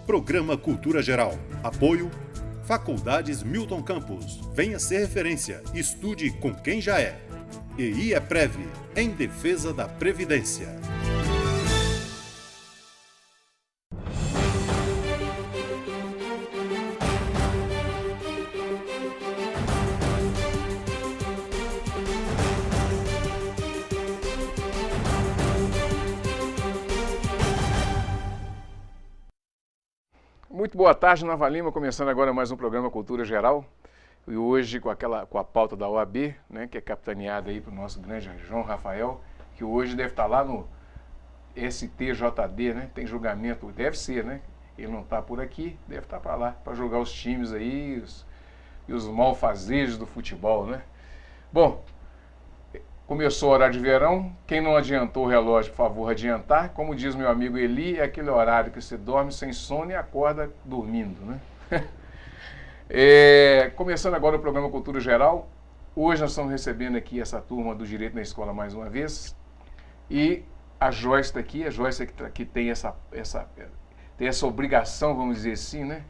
Programa Cultura Geral. Apoio Faculdades Milton Campos. Venha ser referência. Estude com quem já é. E IEPREV, em defesa da Previdência. Muito boa tarde, Nova Lima, começando agora mais um programa Cultura Geral. E hoje com a pauta da OAB, né, que é capitaneada aí para o nosso grande João Rafael, que hoje deve estar lá no STJD, né? Tem julgamento, deve ser, né? Ele não está por aqui, deve estar para lá, para julgar os times aí e os malfazejos do futebol, né? Bom, começou o horário de verão, quem não adiantou o relógio, por favor, adiantar. Como diz meu amigo Eli, é aquele horário que você dorme sem sono e acorda dormindo, né? Começando agora o programa Cultura Geral. Hoje nós estamos recebendo aqui essa turma do Direito na Escola mais uma vez. E a Joyce está aqui, a Joyce que tem essa obrigação, vamos dizer assim, né?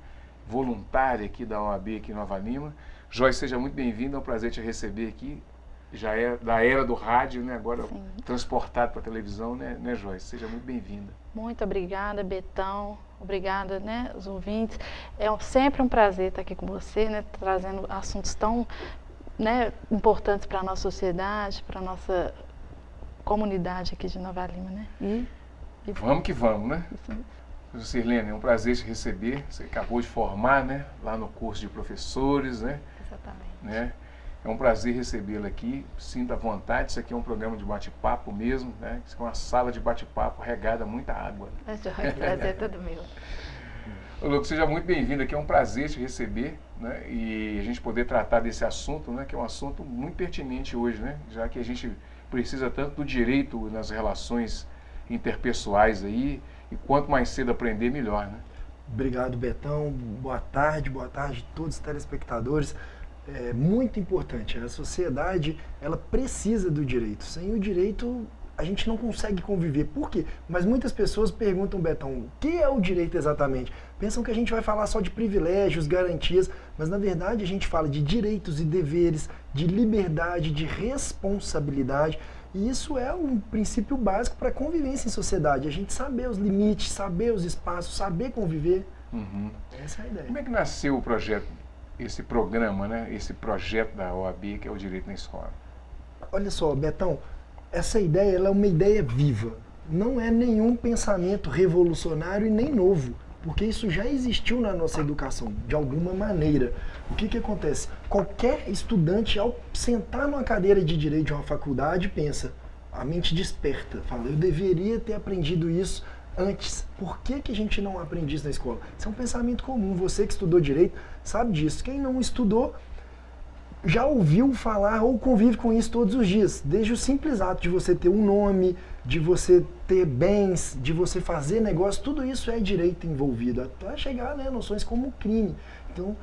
Voluntária aqui da OAB aqui em Nova Lima. Joyce, seja muito bem-vinda, é um prazer te receber aqui. Já é da era do rádio, né? Agora sim, transportado para a televisão, né, Joyce? Seja muito bem-vinda. Muito obrigada, Betão. Obrigada, né, os ouvintes. É sempre um prazer estar aqui com você, né, trazendo assuntos tão, né, importantes para a nossa sociedade, para a nossa comunidade aqui de Nova Lima, né? E vamos que vamos, né? Isso. Sirlene, é um prazer te receber. Você acabou de formar, né, lá no curso de professores, né? Exatamente. Né? É um prazer recebê-la aqui, sinta à vontade, isso aqui é um programa de bate-papo mesmo, né? Isso aqui é uma sala de bate-papo regada a muita água. É prazer é todo meu. Ô, Lucas, seja muito bem-vindo aqui, é um prazer te receber, né? E a gente poder tratar desse assunto, né? Que é um assunto muito pertinente hoje, né? Já que a gente precisa tanto do direito nas relações interpessoais aí, e quanto mais cedo aprender, melhor, né? Obrigado, Betão, boa tarde a todos os telespectadores. É muito importante, a sociedade ela precisa do direito, sem o direito a gente não consegue conviver. Por quê? Mas muitas pessoas perguntam, Betão, o que é o direito exatamente? Pensam que a gente vai falar só de privilégios, garantias, mas na verdade a gente fala de direitos e deveres, de liberdade, de responsabilidade, e isso é um princípio básico para a convivência em sociedade, a gente saber os limites, saber os espaços, saber conviver. Uhum. Essa é a ideia. Como é que nasceu o projeto? Esse programa, né? Esse projeto da OAB, que é o Direito na Escola? Olha só, Betão, essa ideia ela é uma ideia viva. Não é nenhum pensamento revolucionário e nem novo, porque isso já existiu na nossa educação, de alguma maneira. O que acontece? Qualquer estudante, ao sentar numa cadeira de direito de uma faculdade, pensa, a mente desperta, fala, eu deveria ter aprendido isso antes. Por que a gente não aprende isso na escola? Isso é um pensamento comum. Você que estudou direito sabe disso. Quem não estudou já ouviu falar ou convive com isso todos os dias. Desde o simples ato de você ter um nome, de você ter bens, de você fazer negócio, tudo isso é direito envolvido. Até chegar, né, noções como crime. Então,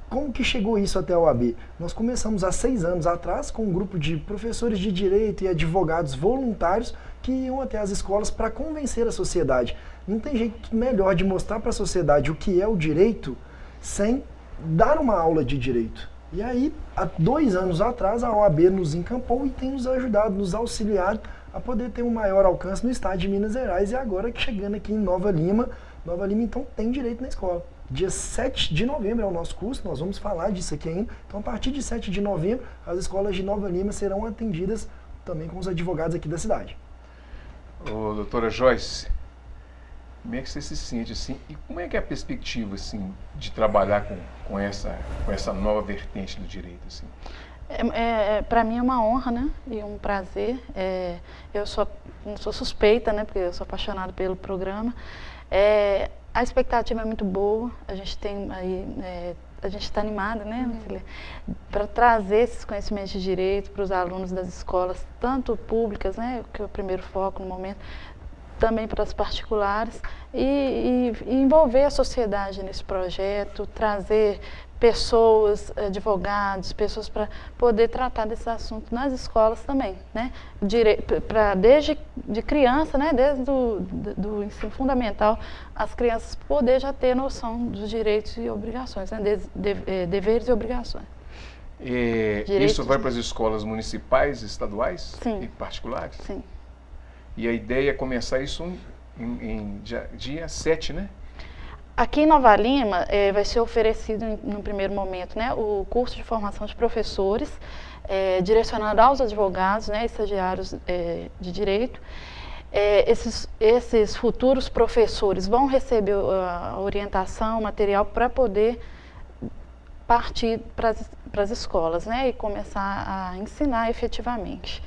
como que chegou isso até a OAB? Nós começamos há 6 anos atrás com um grupo de professores de direito e advogados voluntários que iam até as escolas para convencer a sociedade. Não tem jeito melhor de mostrar para a sociedade o que é o direito sem dar uma aula de direito. E aí, há 2 anos atrás, a OAB nos encampou e tem nos ajudado, nos auxiliado a poder ter um maior alcance no estado de Minas Gerais e agora chegando aqui em Nova Lima então tem direito na escola. Dia 7 de novembro é o nosso curso, nós vamos falar disso aqui ainda. Então, a partir de 7 de novembro, as escolas de Nova Lima serão atendidas também com os advogados aqui da cidade. Ô, doutora Joyce, como é que você se sente assim? E como é que é a perspectiva assim de trabalhar com essa nova vertente do direito assim? Para mim é uma honra, né? E um prazer. Eu não sou suspeita, né? Porque eu sou apaixonada pelo programa. A expectativa é muito boa. A gente tem aí, a gente está animada, né, para trazer esses conhecimentos de direito para os alunos das escolas, tanto públicas, né, que é o primeiro foco no momento, também para as particulares, e envolver a sociedade nesse projeto, trazer pessoas, advogados, pessoas para poder tratar desses assuntos nas escolas também, né? Desde de criança, né? Desde do ensino fundamental, as crianças poder já ter noção dos direitos e obrigações, né? Deveres e obrigações. Isso vai para as escolas municipais, estaduais Sim. e particulares? Sim. E a ideia é começar isso em dia 7, né? Aqui em Nova Lima vai ser oferecido no primeiro momento, né, o curso de formação de professores, direcionado aos advogados, né, estagiários de direito. Esses futuros professores vão receber a orientação, material para poder partir para as escolas, né, e começar a ensinar efetivamente.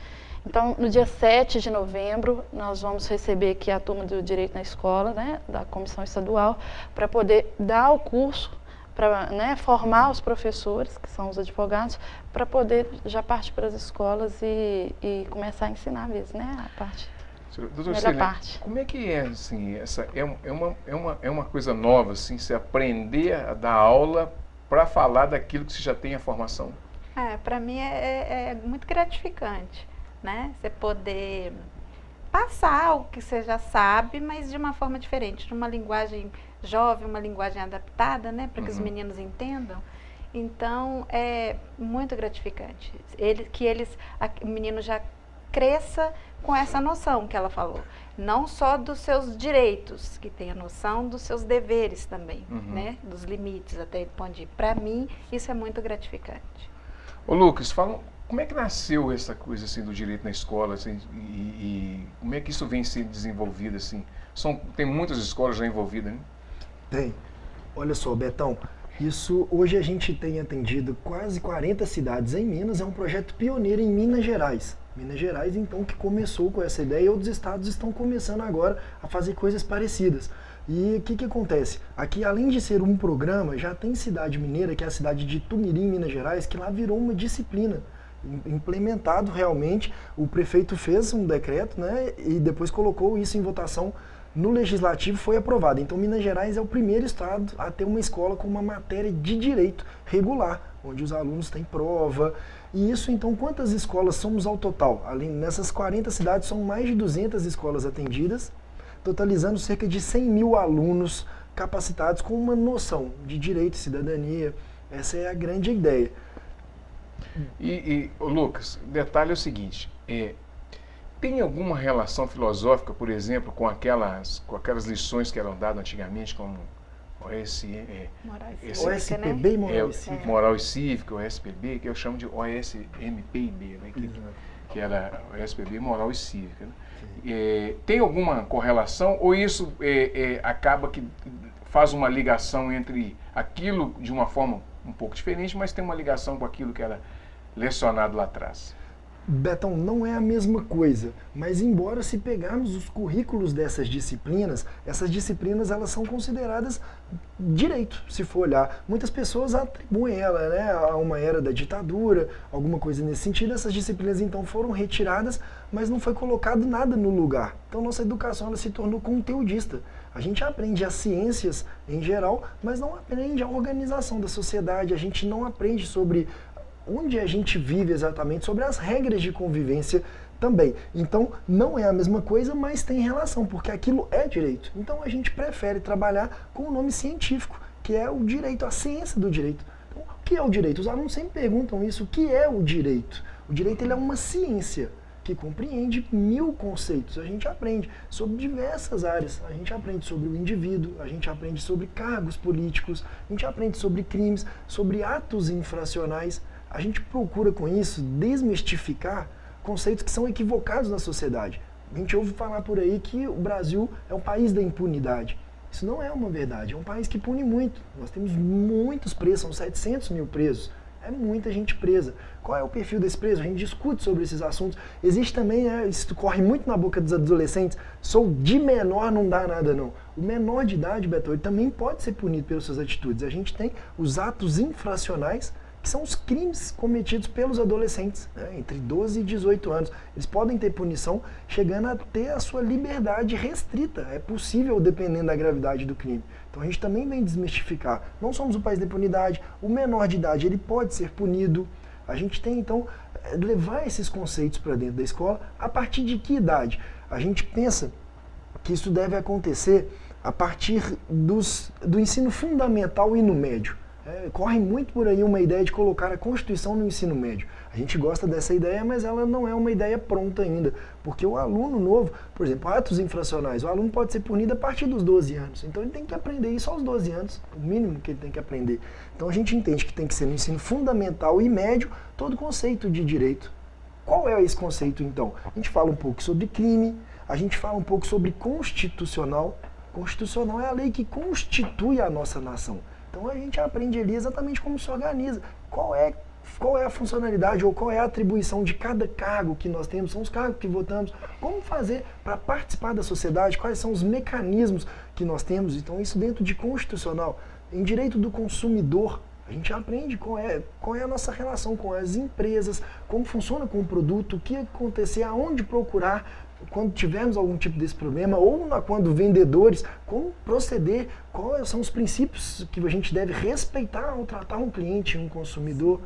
Então, no dia 7 de novembro, nós vamos receber aqui a turma do Direito na Escola, né, da Comissão Estadual, para poder dar o curso, para, né, formar os professores, que são os advogados, para poder já partir para as escolas e começar a ensinar mesmo, né, a parte. Doutor Celene, como é que é, assim, é uma coisa nova, assim, você aprender a dar aula para falar daquilo que você já tem a formação? Para mim é muito gratificante. Né? Você poder passar o que você já sabe, mas de uma forma diferente, numa linguagem jovem, uma linguagem adaptada, né? Para que os meninos entendam. Então, é muito gratificante. O menino já cresça com essa noção que ela falou. Não só dos seus direitos, que tenha noção dos seus deveres também, né? Dos limites até onde ir. Para mim, isso é muito gratificante. Ô Lucas, como é que nasceu essa coisa assim do direito na escola, assim, e como é que isso vem sendo desenvolvido assim? Tem muitas escolas já envolvidas, né? Tem. Olha só, Betão, isso hoje a gente tem atendido quase 40 cidades em Minas, é um projeto pioneiro em Minas Gerais. Minas Gerais, então, que começou com essa ideia e outros estados estão começando agora a fazer coisas parecidas. E o que acontece? Aqui, além de ser um programa, já tem cidade mineira, que é a cidade de Tumirim, Minas Gerais, que lá virou uma disciplina. Implementado realmente, o prefeito fez um decreto, né, e depois colocou isso em votação no legislativo, foi aprovado. Então Minas Gerais é o primeiro estado a ter uma escola com uma matéria de direito regular, onde os alunos têm prova. E isso, então, quantas escolas somos ao total? Ali nessas 40 cidades são mais de 200 escolas atendidas, totalizando cerca de 100 mil alunos capacitados com uma noção de direito e cidadania. Essa é a grande ideia. Lucas, o detalhe é o seguinte, tem alguma relação filosófica, por exemplo, com aquelas lições que eram dadas antigamente, como OSPB e Moral e Cívica. Moral e Cívica, o OSPB, que eu chamo de OSMPIB, né, que era OSPB, Moral e Cívica. Né? Tem alguma correlação ou isso acaba que faz uma ligação entre aquilo de uma forma um pouco diferente, mas tem uma ligação com aquilo que era lecionado lá atrás? Betão, não é a mesma coisa, mas embora se pegarmos os currículos dessas disciplinas, essas disciplinas elas são consideradas direito, se for olhar. Muitas pessoas atribuem ela, né, a uma era da ditadura, alguma coisa nesse sentido. Essas disciplinas então foram retiradas, mas não foi colocado nada no lugar. Então nossa educação ela se tornou conteudista. A gente aprende as ciências em geral, mas não aprende a organização da sociedade, a gente não aprende sobre onde a gente vive exatamente, sobre as regras de convivência também. Então, não é a mesma coisa, mas tem relação, porque aquilo é direito. Então, a gente prefere trabalhar com o nome científico, que é o direito, a ciência do direito. Então, o que é o direito? Os alunos sempre perguntam isso, o que é o direito? O direito ele é uma ciência que compreende 1000 conceitos. A gente aprende sobre diversas áreas. A gente aprende sobre o indivíduo, a gente aprende sobre cargos políticos, a gente aprende sobre crimes, sobre atos infracionais. A gente procura com isso desmistificar conceitos que são equivocados na sociedade. A gente ouve falar por aí que o Brasil é um país da impunidade. Isso não é uma verdade, é um país que pune muito. Nós temos muitos presos, são 700 mil presos. É muita gente presa. Qual é o perfil desse preso? A gente discute sobre esses assuntos. Existe também, isso corre muito na boca dos adolescentes, sou de menor, não dá nada não. O menor de idade, Beto, ele também pode ser punido pelas suas atitudes. A gente tem os atos infracionais, que são os crimes cometidos pelos adolescentes, né, entre 12 e 18 anos. Eles podem ter punição chegando a ter a sua liberdade restrita. É possível, dependendo da gravidade do crime. Então a gente também vem desmistificar. Não somos o país da impunidade. O menor de idade ele pode ser punido. A gente tem, então, levar esses conceitos para dentro da escola. A partir de que idade? A gente pensa que isso deve acontecer a partir do ensino fundamental e no médio. Corre muito por aí uma ideia de colocar a Constituição no ensino médio. A gente gosta dessa ideia, mas ela não é uma ideia pronta ainda. Porque o aluno novo, por exemplo, atos infracionais, o aluno pode ser punido a partir dos 12 anos. Então ele tem que aprender isso aos 12 anos, o mínimo que ele tem que aprender. Então a gente entende que tem que ser no ensino fundamental e médio todo o conceito de direito. Qual é esse conceito então? A gente fala um pouco sobre crime, a gente fala um pouco sobre constitucional. Constitucional é a lei que constitui a nossa nação. Então a gente aprende ali exatamente como se organiza, qual é a funcionalidade ou qual é a atribuição de cada cargo que nós temos, são os cargos que votamos, como fazer para participar da sociedade, quais são os mecanismos que nós temos. Então isso dentro de constitucional. Em direito do consumidor, a gente aprende qual é a nossa relação com as empresas, como funciona com o produto, o que acontecer, aonde procurar, quando tivermos algum tipo desse problema, ou quando vendedores, como proceder, quais são os princípios que a gente deve respeitar ao tratar um cliente, um consumidor.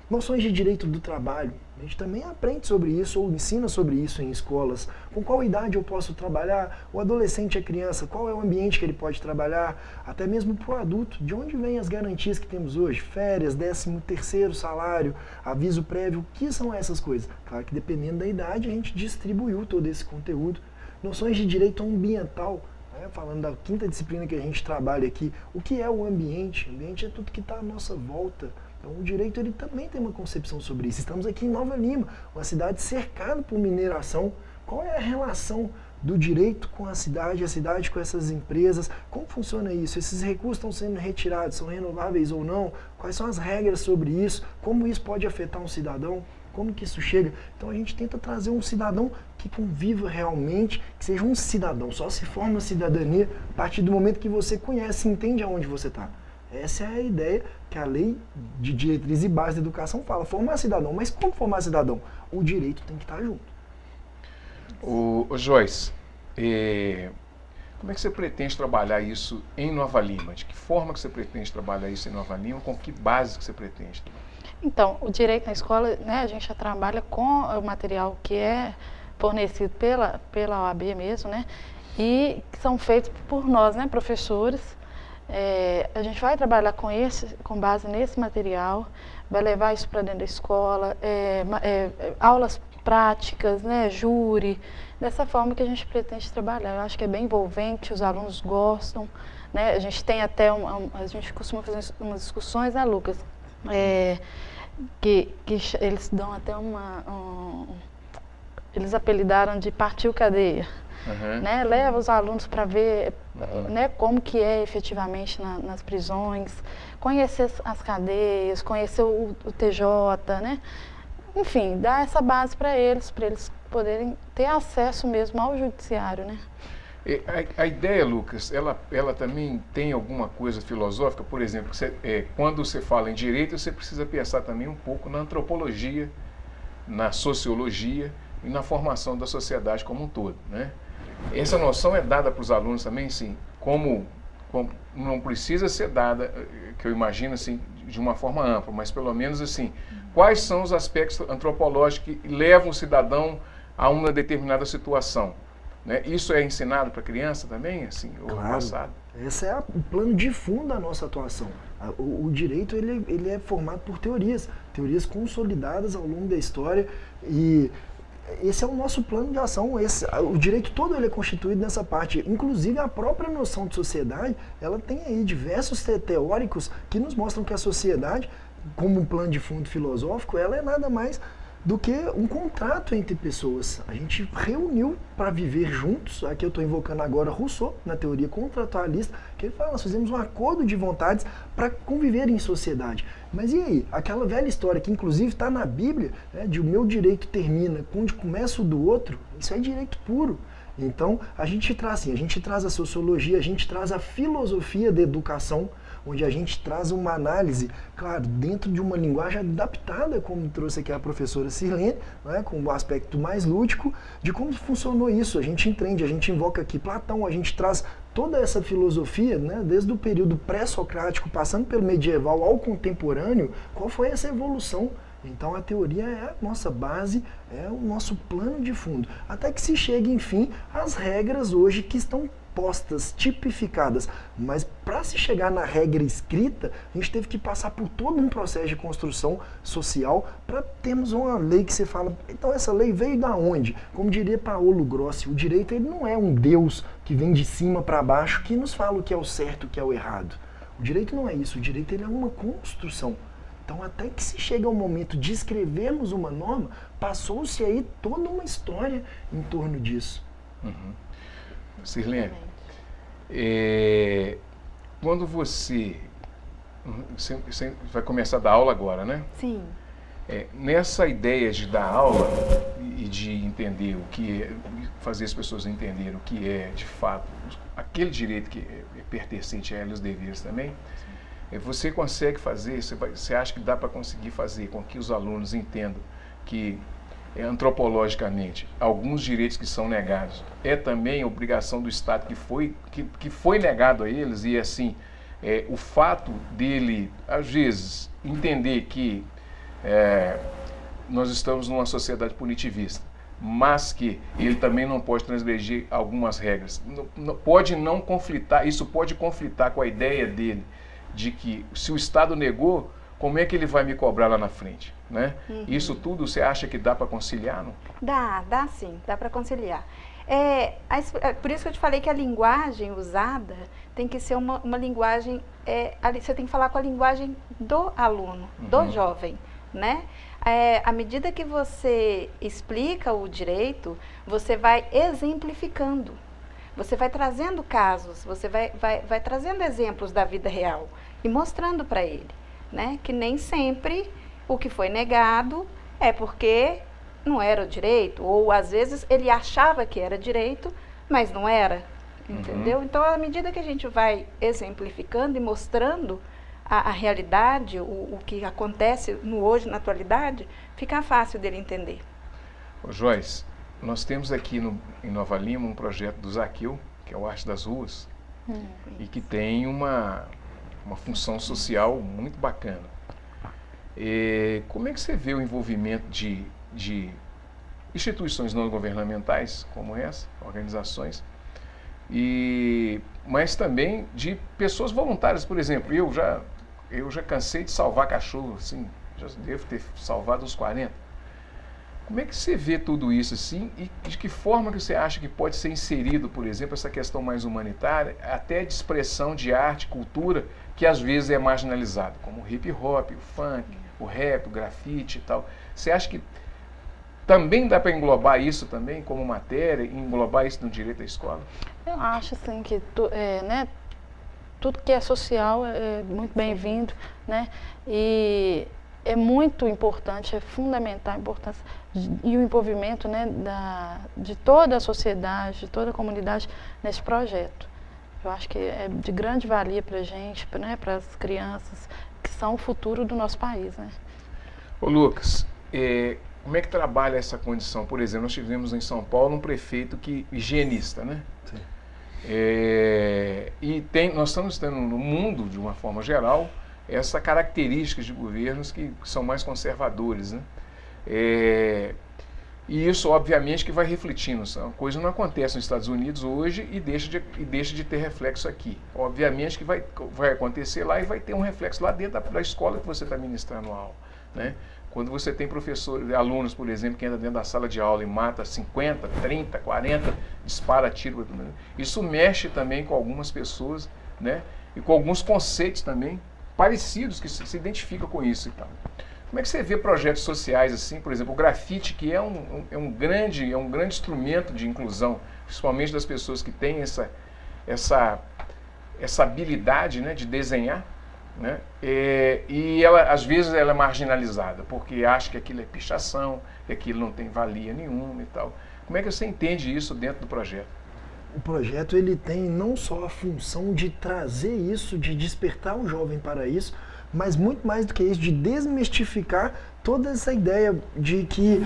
Noções de direito do trabalho, a gente também aprende sobre isso, ou ensina sobre isso em escolas. Com qual idade eu posso trabalhar? O adolescente, a criança, qual é o ambiente que ele pode trabalhar? Até mesmo para o adulto, de onde vêm as garantias que temos hoje? Férias, 13º salário, aviso prévio, o que são essas coisas? Claro que dependendo da idade a gente distribuiu todo esse conteúdo. Noções de direito ambiental, falando da 5ª disciplina que a gente trabalha aqui, o que é o ambiente? O ambiente é tudo que está à nossa volta. Então o direito ele também tem uma concepção sobre isso. Estamos aqui em Nova Lima, uma cidade cercada por mineração. Qual é a relação do direito com a cidade com essas empresas? Como funciona isso? Esses recursos estão sendo retirados, são renováveis ou não? Quais são as regras sobre isso? Como isso pode afetar um cidadão? Como que isso chega? Então a gente tenta trazer um cidadão que conviva realmente, que seja um cidadão. Só se forma cidadania a partir do momento que você conhece e entende aonde você está. Essa é a ideia que a lei de diretriz e base da educação fala, formar cidadão. Mas como formar cidadão? O direito tem que estar junto. O Joyce, como é que você pretende trabalhar isso em Nova Lima? De que forma que você pretende trabalhar isso em Nova Lima? Com que base que você pretende? Então, o direito na escola, né, a gente já trabalha com o material que é fornecido pela OAB mesmo, né, e que são feitos por nós, né, professores. A gente vai trabalhar com base nesse material, vai levar isso para dentro da escola, aulas práticas, né, júri, dessa forma que a gente pretende trabalhar. Eu acho que é bem envolvente, os alunos gostam, né, a gente tem até, a gente costuma fazer umas discussões, né, Lucas, que eles dão até eles apelidaram de partiu cadeia. Uhum. Né, leva os alunos para ver né, como que é efetivamente nas prisões, conhecer as cadeias, conhecer o TJ, né? Enfim, dar essa base para eles poderem ter acesso mesmo ao judiciário, né? A ideia, Lucas, ela também tem alguma coisa filosófica? Por exemplo, quando você fala em direito, você precisa pensar também um pouco na antropologia, na sociologia e na formação da sociedade como um todo, né? Essa noção é dada para os alunos também, sim, como não precisa ser dada, que eu imagino assim, de uma forma ampla, mas pelo menos assim, quais são os aspectos antropológicos que levam o cidadão a uma determinada situação, né? Isso é ensinado para a criança também, assim, ou passado? Esse é o plano de fundo da nossa atuação. O direito ele é formado por teorias consolidadas ao longo da história, e esse é o nosso plano de ação. O direito todo ele é constituído nessa parte. Inclusive a própria noção de sociedade, ela tem aí diversos teóricos que nos mostram que a sociedade, como um plano de fundo filosófico, ela é nada mais do que um contrato entre pessoas. A gente reuniu para viver juntos. Aqui eu estou invocando agora Rousseau, na teoria contratualista, que ele fala, nós fizemos um acordo de vontades para conviver em sociedade. Mas e aí? Aquela velha história que inclusive está na Bíblia, né, de o meu direito termina onde começa o do outro, isso é direito puro. Então, a gente traz assim, a gente traz a sociologia, a gente traz a filosofia da educação, onde a gente traz uma análise, claro, dentro de uma linguagem adaptada, como trouxe aqui a professora Sirlene, né, com um aspecto mais lúdico, de como funcionou isso. A gente entende, a gente invoca aqui Platão, a gente traz toda essa filosofia, né, desde o período pré-socrático, passando pelo medieval ao contemporâneo, qual foi essa evolução. Então a teoria é a nossa base, é o nosso plano de fundo, até que se chegue, enfim, às regras hoje que estão postas, tipificadas, mas para se chegar na regra escrita, a gente teve que passar por todo um processo de construção social para termos uma lei que você fala, então essa lei veio da onde? Como diria Paolo Grossi, o direito ele não é um Deus que vem de cima para baixo que nos fala o que é o certo, o que é o errado. O direito não é isso, o direito ele é uma construção. Então, até que se chega ao momento de escrevermos uma norma, passou-se aí toda uma história em torno disso. Sirlene, quando você vai começar a dar aula agora, né? Sim. Nessa ideia de dar aula e de entender o que é, fazer as pessoas entenderem o que é, de fato, aquele direito que é pertencente a elas, os deveres também, você consegue fazer, você acha que dá para conseguir fazer com que os alunos entendam que, antropologicamente, alguns direitos que são negados é também obrigação do Estado que foi negado a eles, e assim, o fato dele, às vezes, entender que nós estamos numa sociedade punitivista, mas que ele também não pode transgredir algumas regras, pode não conflitar, isso pode conflitar com a ideia dele de que se o Estado negou, como é que ele vai me cobrar lá na frente, né? Isso tudo você acha que dá para conciliar, não? Dá sim, dá para conciliar. Por isso que eu te falei que a linguagem usada tem que ser uma linguagem, você tem que falar com a linguagem do aluno, do jovem, né? À medida que você explica o direito, você vai exemplificando. Você vai trazendo casos, você vai trazendo exemplos da vida real e mostrando para ele, né, que nem sempre o que foi negado é porque não era o direito, ou às vezes ele achava que era direito, mas não era, entendeu? Então, à medida que a gente vai exemplificando e mostrando a realidade, o que acontece no hoje, na atualidade, fica fácil dele entender. Ô, Joyce, nós temos aqui em Nova Lima um projeto do Zaqueu, que é o Arte das Ruas, e que tem uma função social muito bacana. Como é que você vê o envolvimento de instituições não governamentais como essa, organizações, mas também de pessoas voluntárias? Por exemplo, eu já cansei de salvar cachorro, assim, já devo ter salvado uns 40. Como é que você vê tudo isso assim, e de que forma que você acha que pode ser inserido, por exemplo, essa questão mais humanitária, até de expressão de arte, cultura, que às vezes é marginalizado, como o hip hop, o funk, o rap, o grafite e tal. Você acha que também dá para englobar isso também como matéria, e englobar isso no direito à escola? Eu acho assim que tudo que é social é muito bem-vindo, né? E é muito importante, é fundamental a importância e o envolvimento, né, de toda a sociedade, de toda a comunidade nesse projeto. Eu acho que é de grande valia para a gente, né, para as crianças, que são o futuro do nosso país, né? Ô Lucas, como é que trabalha essa condição? Por exemplo, nós tivemos em São Paulo um prefeito higienista, né? Sim. Nós estamos tendo no mundo, de uma forma geral, essa característica de governos que são mais conservadores, né? E isso, obviamente, que vai refletindo. A coisa não acontece nos Estados Unidos hoje e deixa de ter reflexo aqui. Obviamente que vai acontecer lá e vai ter um reflexo lá dentro da escola que você está ministrando a aula, né? Quando você tem professores, alunos, por exemplo, que entram dentro da sala de aula e mata 50, 30, 40, dispara tiro, isso mexe também com algumas pessoas, né? E com alguns conceitos também parecidos que se identificam com isso e tal. Como é que você vê projetos sociais assim, por exemplo, o grafite, que é um grande instrumento de inclusão, principalmente das pessoas que têm essa habilidade, né, de desenhar, né? E ela, às vezes, ela é marginalizada, porque acha que aquilo é pichação, que aquilo não tem valia nenhuma e tal. Como é que você entende isso dentro do projeto? O projeto ele tem não só a função de trazer isso, de despertar o jovem para isso, mas muito mais do que isso, de desmistificar toda essa ideia de que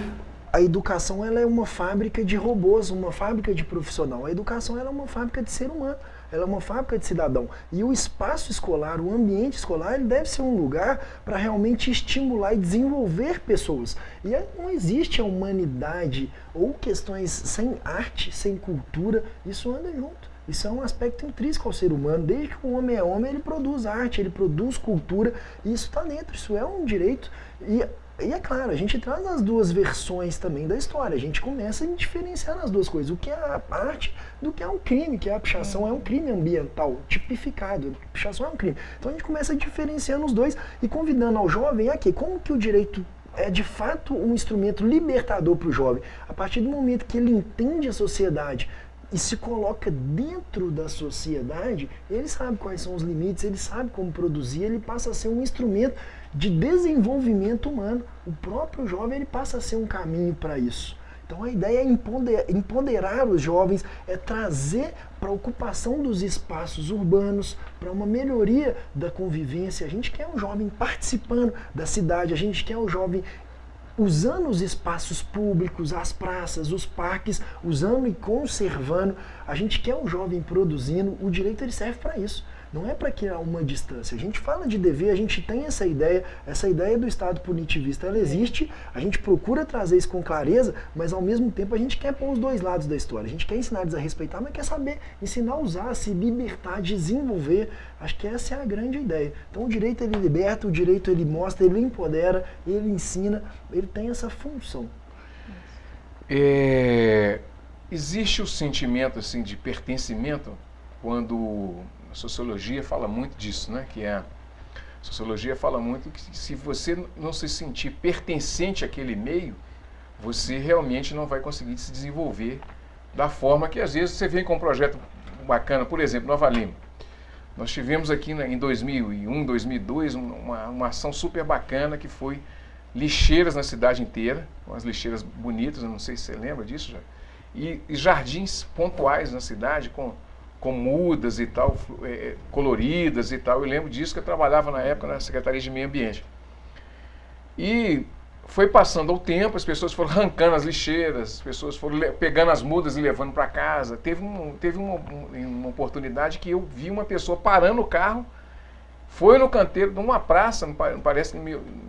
a educação ela é uma fábrica de robôs, uma fábrica de profissional. A educação ela é uma fábrica de ser humano, ela é uma fábrica de cidadão. E o espaço escolar, o ambiente escolar, ele deve ser um lugar para realmente estimular e desenvolver pessoas. E não existe a humanidade ou questões sem arte, sem cultura, isso anda junto. Isso é um aspecto intrínseco ao ser humano. Desde que o homem é homem, ele produz arte, ele produz cultura, e isso está dentro, isso é um direito. E é claro, a gente traz as duas versões também da história. A gente começa a diferenciar as duas coisas. O que é a arte do que é um crime, que a pichação é um crime ambiental, tipificado. A pichação é um crime. Então a gente começa diferenciando os dois e convidando ao jovem a quê? Como que o direito é de fato um instrumento libertador para o jovem? A partir do momento que ele entende a sociedade e se coloca dentro da sociedade, ele sabe quais são os limites, ele sabe como produzir, ele passa a ser um instrumento de desenvolvimento humano. O próprio jovem ele passa a ser um caminho para isso. Então a ideia é empoderar os jovens, é trazer para a ocupação dos espaços urbanos, para uma melhoria da convivência. A gente quer o jovem participando da cidade, a gente quer o jovem usando os espaços públicos, as praças, os parques, usando e conservando. A gente quer o jovem produzindo, o direito ele serve para isso. Não é para criar uma distância. A gente fala de dever, a gente tem essa ideia do Estado punitivista, ela existe, a gente procura trazer isso com clareza, mas ao mesmo tempo a gente quer pôr os dois lados da história. A gente quer ensinar eles a respeitar, mas quer saber ensinar a usar, a se libertar, desenvolver. Acho que essa é a grande ideia. Então o direito ele liberta, o direito ele mostra, ele empodera, ele ensina, ele tem essa função. Existe o sentimento assim, de pertencimento quando... A sociologia fala muito disso, né? A sociologia fala muito que se você não se sentir pertencente àquele meio, você realmente não vai conseguir se desenvolver da forma que às vezes você vem com um projeto bacana. Por exemplo, Nova Lima. Nós tivemos aqui em 2001, 2002, uma ação super bacana que foi lixeiras na cidade inteira, umas lixeiras bonitas, eu não sei se você lembra disso já, e jardins pontuais na cidade com mudas e tal, coloridas e tal. Eu lembro disso que eu trabalhava na época na Secretaria de Meio Ambiente. E foi passando o tempo, as pessoas foram arrancando as lixeiras, as pessoas foram pegando as mudas e levando para casa. Teve uma oportunidade que eu vi uma pessoa parando o carro, foi no canteiro de uma praça, parece,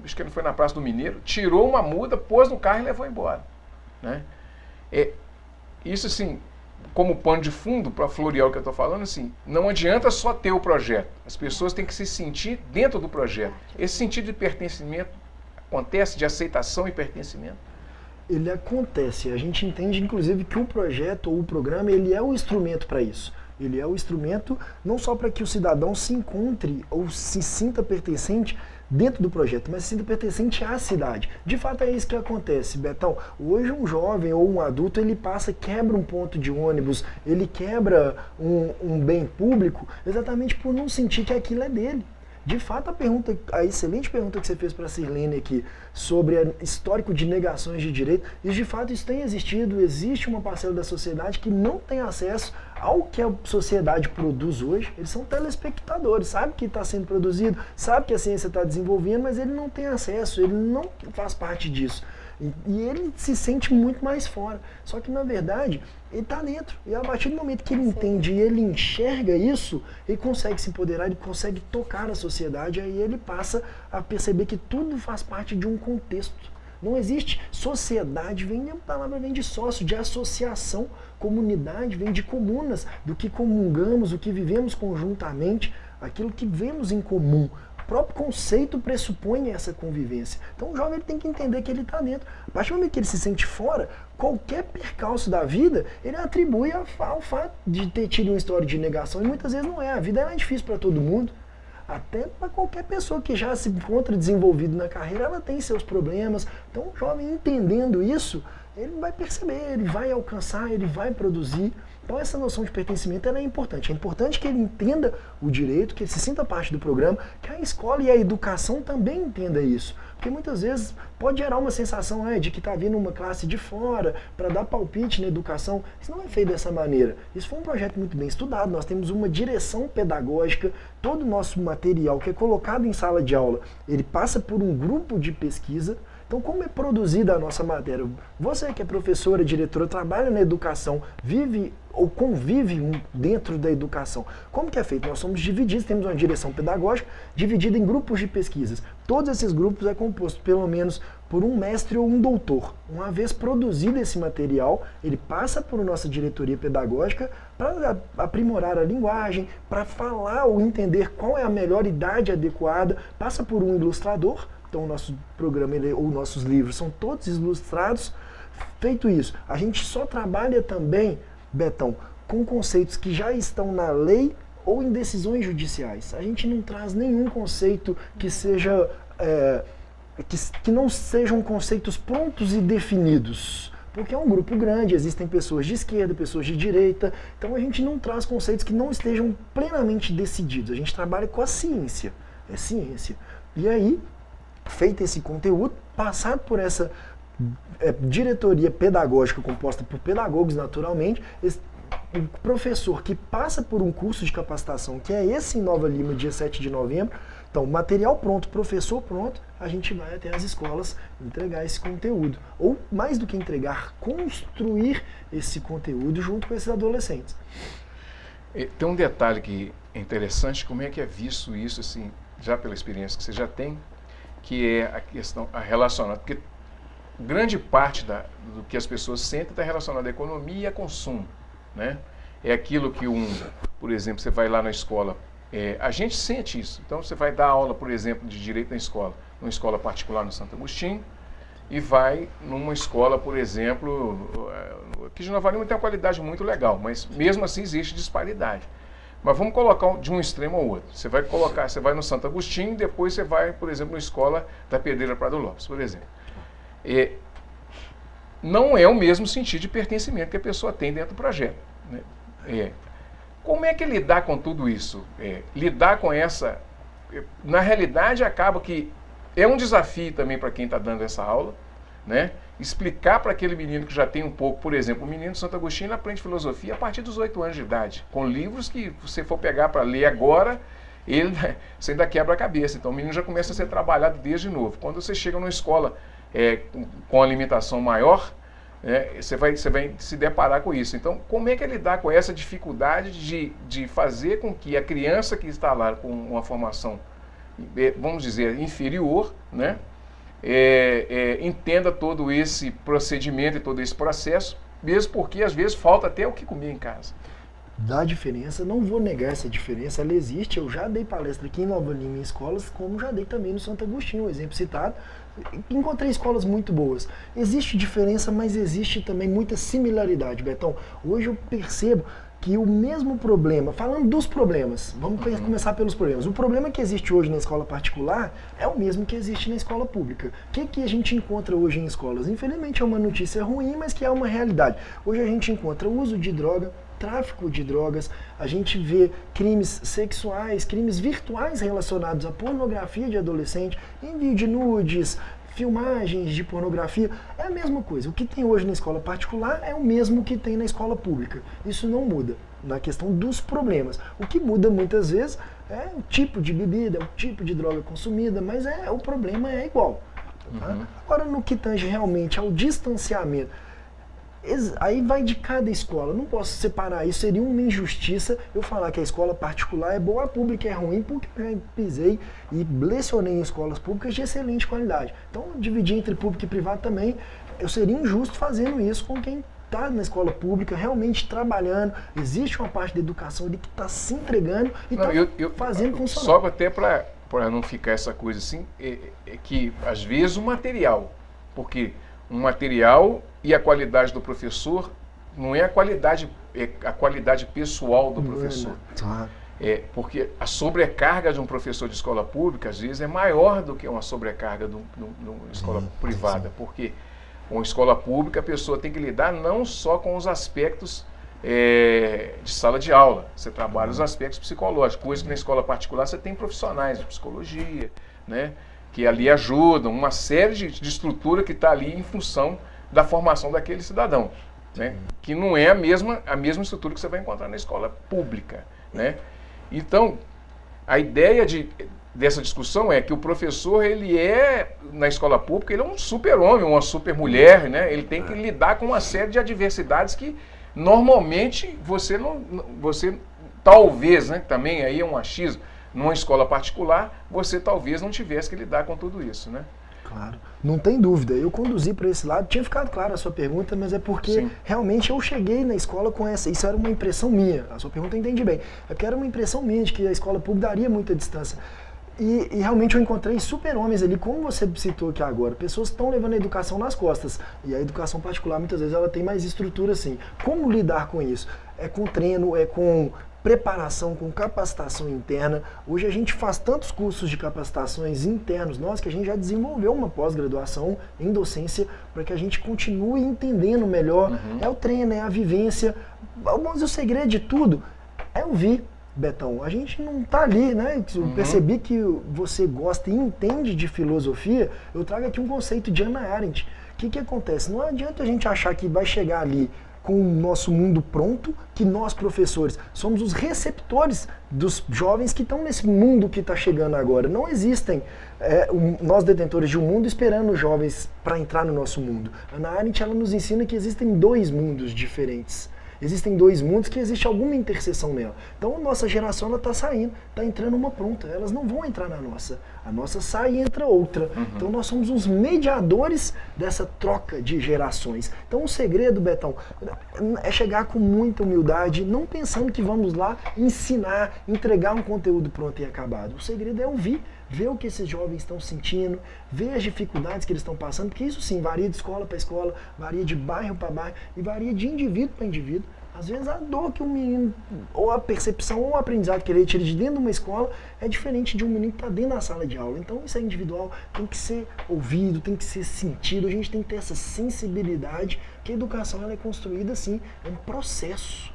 acho que ele foi na Praça do Mineiro, tirou uma muda, pôs no carro e levou embora. Né? Isso assim... como pano de fundo para florear o que eu estou falando, assim, não adianta só ter o projeto. As pessoas têm que se sentir dentro do projeto. Esse sentido de pertencimento acontece, de aceitação e pertencimento? Ele acontece. A gente entende, inclusive, que o projeto ou o programa, ele é o instrumento para isso. Ele é o instrumento não só para que o cidadão se encontre ou se sinta pertencente dentro do projeto, mas se sinta pertencente à cidade. De fato é isso que acontece, Betão. Hoje um jovem ou um adulto, ele quebra um ponto de ônibus, ele quebra um bem público exatamente por não sentir que aquilo é dele. De fato, a excelente pergunta que você fez para a Sirlene aqui sobre o histórico de negações de direito, e de fato isso tem existido, existe uma parcela da sociedade que não tem acesso ao que a sociedade produz hoje. Eles são telespectadores, sabe que está sendo produzido, sabe que a ciência está desenvolvendo, mas ele não tem acesso, ele não faz parte disso. E ele se sente muito mais fora. Só que, na verdade, ele está dentro. E a partir do momento que ele entende e ele enxerga isso, ele consegue se empoderar, ele consegue tocar a sociedade, aí ele passa a perceber que tudo faz parte de um contexto. Não existe sociedade, a palavra vem de sócio, de associação. Comunidade vem de comunas, do que comungamos, do que vivemos conjuntamente, aquilo que vemos em comum. O próprio conceito pressupõe essa convivência. Então o jovem ele tem que entender que ele está dentro. A partir do momento que ele se sente fora, qualquer percalço da vida, ele atribui ao fato de ter tido uma história de negação, e muitas vezes não é. A vida é difícil para todo mundo. Até para qualquer pessoa que já se encontra desenvolvido na carreira, ela tem seus problemas. Então o jovem entendendo isso, ele vai perceber, ele vai alcançar, ele vai produzir. Então essa noção de pertencimento ela é importante. É importante que ele entenda o direito, que ele se sinta parte do programa, que a escola e a educação também entendam isso. Porque muitas vezes pode gerar uma sensação de que está vindo uma classe de fora para dar palpite na educação. Isso não é feito dessa maneira. Isso foi um projeto muito bem estudado. Nós temos uma direção pedagógica. Todo o nosso material que é colocado em sala de aula, ele passa por um grupo de pesquisa. Então, como é produzida a nossa matéria? Você que é professora, diretora, trabalha na educação, vive ou convive dentro da educação. Como que é feito? Nós somos divididos, temos uma direção pedagógica dividida em grupos de pesquisas. Todos esses grupos é composto pelo menos por um mestre ou um doutor. Uma vez produzido esse material, ele passa por nossa diretoria pedagógica para aprimorar a linguagem, para falar ou entender qual é a melhor idade adequada, passa por um ilustrador. Então o nosso programa ou nossos livros são todos ilustrados. Feito isso, a gente só trabalha também, Betão, com conceitos que já estão na lei ou em decisões judiciais. A gente não traz nenhum conceito que seja que não sejam conceitos prontos e definidos. Porque é um grupo grande, existem pessoas de esquerda, pessoas de direita, então a gente não traz conceitos que não estejam plenamente decididos. A gente trabalha com a ciência, é ciência. E aí, feito esse conteúdo, passado por essa diretoria pedagógica composta por pedagogos naturalmente, o professor que passa por um curso de capacitação, que é esse em Nova Lima, dia 7 de novembro, então material pronto, professor pronto, a gente vai até as escolas entregar esse conteúdo. Ou mais do que entregar, construir esse conteúdo junto com esses adolescentes. Tem um detalhe que é interessante, como é que é visto isso, assim, já pela experiência que você já tem, que é a questão relacionada, porque grande parte do que as pessoas sentem está relacionado à economia e a consumo, né? É aquilo que por exemplo, você vai lá na escola, a gente sente isso, então você vai dar aula, por exemplo, de direito na escola, numa escola particular no Santo Agostinho, e vai numa escola, por exemplo, que de Nova Lima tem uma qualidade muito legal, mas mesmo assim existe disparidade. Mas vamos colocar de um extremo ao outro. Você vai no Santo Agostinho, depois você vai, por exemplo, na escola da Pedreira Prado Lopes, por exemplo. Não é o mesmo sentido de pertencimento que a pessoa tem dentro do projeto, né? Como é que lidar com tudo isso? Lidar com essa... Na realidade, acaba que é um desafio também para quem está dando essa aula, né? Explicar para aquele menino que já tem um pouco, por exemplo, o menino de Santo Agostinho aprende filosofia a partir dos 8 anos de idade, com livros que você for pegar para ler agora, você ainda quebra a cabeça. Então o menino já começa a ser trabalhado desde novo. Quando você chega numa escola com alimentação maior, você vai se deparar com isso. Então, como é que é lidar com essa dificuldade de fazer com que a criança que está lá com uma formação, vamos dizer, inferior, né, entenda todo esse procedimento e todo esse processo, mesmo porque às vezes falta até o que comer em casa. Dá diferença, não vou negar essa diferença, ela existe. Eu já dei palestra aqui em Nova Lima em escolas, como já dei também no Santo Agostinho, um exemplo citado. Encontrei escolas muito boas. Existe diferença, mas existe também muita similaridade, Betão. Hoje eu percebo que o mesmo problema, falando dos problemas, vamos começar pelos problemas. O problema que existe hoje na escola particular é o mesmo que existe na escola pública. O que a gente encontra hoje em escolas? Infelizmente é uma notícia ruim, mas que é uma realidade. Hoje a gente encontra o uso de droga, tráfico de drogas, a gente vê crimes sexuais, crimes virtuais relacionados à pornografia de adolescente, envio de nudes, filmagens de pornografia, é a mesma coisa. O que tem hoje na escola particular é o mesmo que tem na escola pública. Isso não muda na questão dos problemas. O que muda muitas vezes é o tipo de bebida, é o tipo de droga consumida, mas o problema é igual. Tá? Agora, no que tange realmente ao distanciamento, aí vai de cada escola. Não posso separar isso, seria uma injustiça eu falar que a escola particular é boa, a pública é ruim, porque eu já pisei e lecionei em escolas públicas de excelente qualidade. Então, dividir entre público e privado também, eu seria injusto fazendo isso com quem está na escola pública, realmente trabalhando. Existe uma parte da educação ali que está se entregando e está fazendo funcionar. Só até para não ficar essa coisa assim, que às vezes o material, porque um material e a qualidade do professor não é a qualidade pessoal do professor. Porque a sobrecarga de um professor de escola pública, às vezes, é maior do que uma sobrecarga de uma escola privada. Porque uma escola pública, a pessoa tem que lidar não só com os aspectos de sala de aula, você trabalha os aspectos psicológicos, coisa que na escola particular você tem profissionais de psicologia, né, que ali ajudam, uma série de estrutura que está ali em função da formação daquele cidadão, né, que não é a mesma estrutura que você vai encontrar na escola pública, né. Então, a ideia dessa discussão é que o professor, ele na escola pública, ele é um super-homem, uma super-mulher, né? Ele tem que lidar com uma série de adversidades que normalmente você talvez, né? Também aí é um achismo, numa escola particular, você talvez não tivesse que lidar com tudo isso, né? Claro, não tem dúvida. Eu conduzi para esse lado, tinha ficado clara a sua pergunta, mas é porque Sim. realmente eu cheguei na escola com isso era uma impressão minha. A sua pergunta eu entendi bem. É porque era uma impressão minha de que a escola pública daria muita distância. E realmente eu encontrei super-homens ali, como você citou aqui agora, pessoas que estão levando a educação nas costas. E a educação particular, muitas vezes, ela tem mais estrutura assim. Como lidar com isso? É com treino, é com preparação, com capacitação interna. Hoje a gente faz tantos cursos de capacitações internos que a gente já desenvolveu uma pós-graduação em docência para que a gente continue entendendo melhor. É o treino, é a vivência. Mas o segredo de tudo é ouvir. Betão, a gente não tá ali, né? Eu percebi que você gosta e entende de filosofia. Eu trago aqui um conceito de Hannah Arendt. O que acontece? Não adianta a gente achar que vai chegar ali com o nosso mundo pronto, que nós, professores, somos os receptores dos jovens que estão nesse mundo que está chegando agora. Não existem nós, detentores de um mundo, esperando os jovens para entrar no nosso mundo. Hannah Arendt, ela nos ensina que existem dois mundos diferentes. Existem dois mundos que existe alguma interseção nela. Então a nossa geração está saindo, está entrando uma pronta. Elas não vão entrar na nossa. A nossa sai e entra outra. Então nós somos os mediadores dessa troca de gerações. Então o segredo, Betão, é chegar com muita humildade, não pensando que vamos lá ensinar, entregar um conteúdo pronto e acabado. O segredo é ouvir, ver o que esses jovens estão sentindo, ver as dificuldades que eles estão passando, porque isso sim varia de escola para escola, varia de bairro para bairro e varia de indivíduo para indivíduo. Às vezes a dor que um menino, ou a percepção, ou o aprendizado que ele tira de dentro de uma escola é diferente de um menino que está dentro da sala de aula. Então isso é individual, tem que ser ouvido, tem que ser sentido, a gente tem que ter essa sensibilidade, que a educação ela é construída assim, é um processo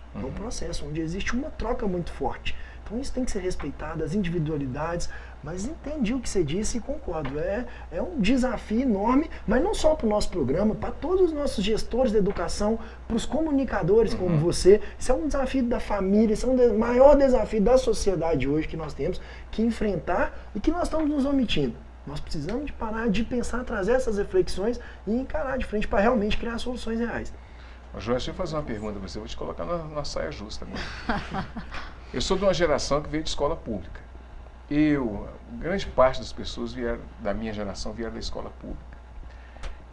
onde existe uma troca muito forte. Então isso tem que ser respeitado, as individualidades, mas entendi o que você disse e concordo. É um desafio enorme, mas não só para o nosso programa, para todos os nossos gestores da educação, para os comunicadores como você. Isso é um desafio da família, isso é um maior desafio da sociedade hoje que nós temos que enfrentar e que nós estamos nos omitindo. Nós precisamos de parar de pensar, trazer essas reflexões e encarar de frente para realmente criar soluções reais. Joyce, deixa eu fazer uma pergunta para você, vou te colocar na saia justa agora. Eu sou de uma geração que veio de escola pública. Grande parte das pessoas da minha geração vieram da escola pública.